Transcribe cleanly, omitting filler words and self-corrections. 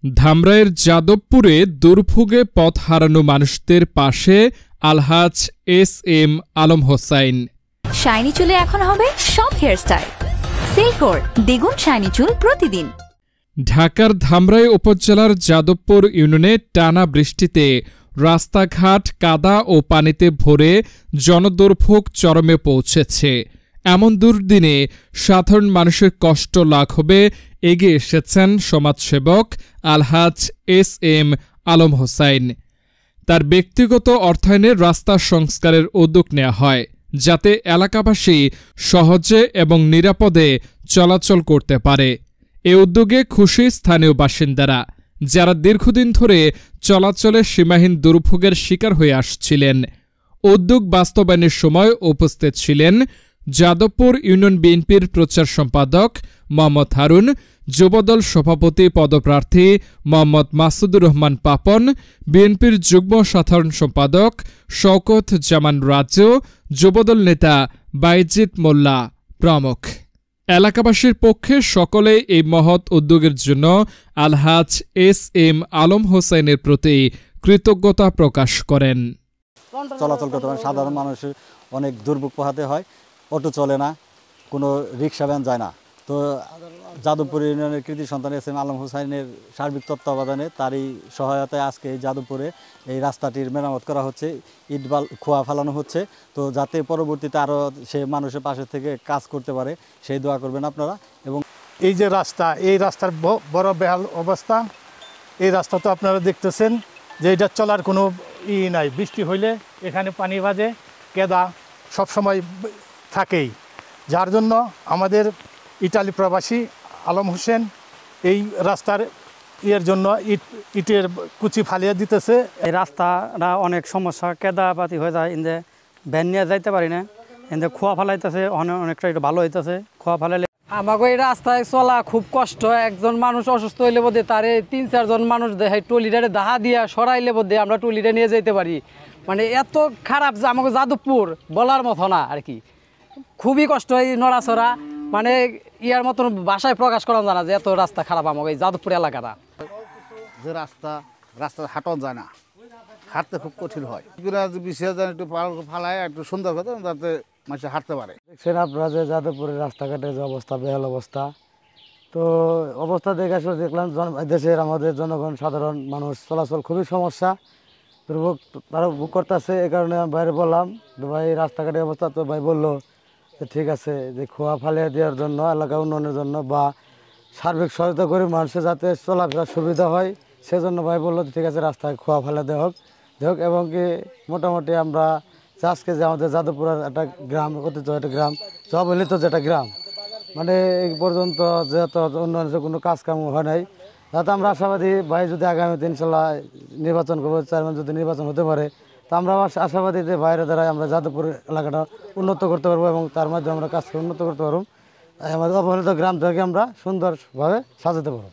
ধামরাইয়ের যাদবপুরে দুর্ভোগে পথ হারানো মানুষদের পাশে আলহাজ এস.এম. আলম হোসাইন। শাইনি চুলে এখন হবে সব হেয়ারস্টাইল। সিল্কোর দ্বিগুণ শাইনি চুল প্রতিদিন। ঢাকার ধামরাই উপজেলার যাদবপুর ইউনিয়নে টানা বৃষ্টিতে রাস্তাঘাট কাদা ও পানিতে ভরে জনদুর্ভোগ চরমে পৌঁছেছে। এমন দুর্দিনে সাধারণ মানুষের কষ্ট লাঘবে এগিয়ে এসেছেন সমাজসেবক আলহাজ এস.এম. আলম হোসাইন। তার ব্যক্তিগত অর্থায়নে রাস্তা সংস্কারের উদ্যোগ নেওয়া হয়, যাতে এলাকাবাসী সহজে এবং নিরাপদে চলাচল করতে পারে। এ উদ্যোগে খুশি স্থানীয় বাসিন্দারা, যারা দীর্ঘদিন ধরে চলাচলে সীমাহীন দুর্ভোগের শিকার হয়ে আসছিলেন। উদ্যোগ বাস্তবায়নের সময় উপস্থিত ছিলেন যাদবপুর ইউনিয়ন বিএনপির প্রচার সম্পাদক মোহাম্মদ হারুন, যুবদল সভাপতি পদপ্রার্থী মোহাম্মদ মাসুদুর রহমান পাপন, বিএনপির যুগ্ম সাধারণ সম্পাদক শওকত জামান রাজু, যুবদল নেতা বাইজিদ মোল্লা প্রমুখ। এলাকাবাসীর পক্ষে সকলে এই মহৎ উদ্যোগের জন্য আলহাজ এস.এম. আলম হোসাইনের প্রতি কৃতজ্ঞতা প্রকাশ করেন। চলাচল করতে পারে সাধারণ মানুষের অনেক দুর্ভোগ পোহাতে হয়, অটো চলে না, কোনো রিক্সা ভ্যান যায় না। তো যাদবপুর ইউনিয়নের কৃতি সন্তান এস.এম. আলম হোসাইনের সার্বিক তত্ত্বাবধানে তারই সহায়তায় আজকে এই যাদবপুরে এই রাস্তাটির মেরামত করা হচ্ছে, ইটবাল খোয়া ফেলানো হচ্ছে। তো যাতে পরবর্তীতে আরও সে মানুষের পাশে থেকে কাজ করতে পারে সেই দোয়া করবেন আপনারা। এবং এই যে রাস্তা, এই রাস্তার বড় বেহাল অবস্থা। এই রাস্তা তো আপনারা দেখতেছেন যে এটা চলার কোনো নাই। বৃষ্টি হইলে এখানে পানি বাজে, কেদা সবসময় থাকেই, যার জন্য আমাদের ইটালি প্রবাসী আলম হোসেন এই রাস্তার জন্য ইটের কুচি ফালিয়ে দিতেছে। এই রাস্তাটা অনেক সমস্যা, কেদাপাতি হয়ে যায়, ইন্দে ভ্যান নিয়ে যাইতে পারি না, ইন্দে খোয়া ফালাইতেছে, অনেকটা একটু ভালো হইতেছে খোয়া ফালাইলে। আমাকে এই রাস্তায় চলা খুব কষ্ট। একজন মানুষ অসুস্থ হইলে বোধে তারে 3-4 জন মানুষ দেখায় টলিটারে দাহা দিয়া সরাইলে বোধে আমরা টলিটা নিয়ে যেতে পারি। মানে এত খারাপ যে আমাকে যাদবপুর বলার মতো না আর কি। খুবই কষ্ট এই নড়াচড়া, মানে ইয়ার মতন ভাষায় প্রকাশ করা যায় না যে এত রাস্তা খারাপ আমাকে এই যাদবপুর এলাকাটা। যে রাস্তা হাঁটা যায় না, হাঁটতে খুব কঠিন হয়। বিশেষ একটু ফালায় একটু সুন্দর কথা যাতে মানুষ হাঁটতে পারে। দেখছেন আপনারা যে যাদবপুরের রাস্তাঘাটের যে অবস্থা, বেহাল অবস্থা। তো অবস্থা দেখে আসলে দেখলাম দেশের আমাদের জনগণ সাধারণ মানুষ চলাচল খুবই সমস্যা, দুর্ভোগ তারা ভোগ করতেছে। এই কারণে আমি বাইরে বললাম ভাই রাস্তাঘাটের অবস্থা, তো ভাই বললো যে ঠিক আছে, যে খোয়া ফালিয়ে দেওয়ার জন্য, এলাকা উন্নয়নের জন্য বা সার্বিক সহায়তা করে মানুষের যাতে চলাফেরার সুবিধা হয় সেজন্য ভাই বললো ঠিক আছে রাস্তায় খোয়া ফেলে দেওয়া হোক। এবং কি মোটামুটি আমরা আজকে যে আমাদের যাদবপুরের একটা গ্রাম, অতীত একটা গ্রাম, অবহেলিত যে একটা গ্রাম, মানে এই পর্যন্ত যেহেতু উন্নয়নের কোনো কাজকাম হয় নাই, যাতে আমরা আশাবাদী ভাই যদি আগামীতে ইনশাল্লাহ নির্বাচন করবো, চেয়ারম্যান যদি নির্বাচন হতে পারে, তো আমরা আশাবাদী যে বাইরের দ্বারা আমরা যাদবপুর এলাকাটা উন্নত করতে পারবো এবং তার মাধ্যমে আমরা কাজকে উন্নত করতে পারবো, আমাদের অবহেলিত গ্রামটাকে আমরা সুন্দরভাবে সাজাতে পারবো।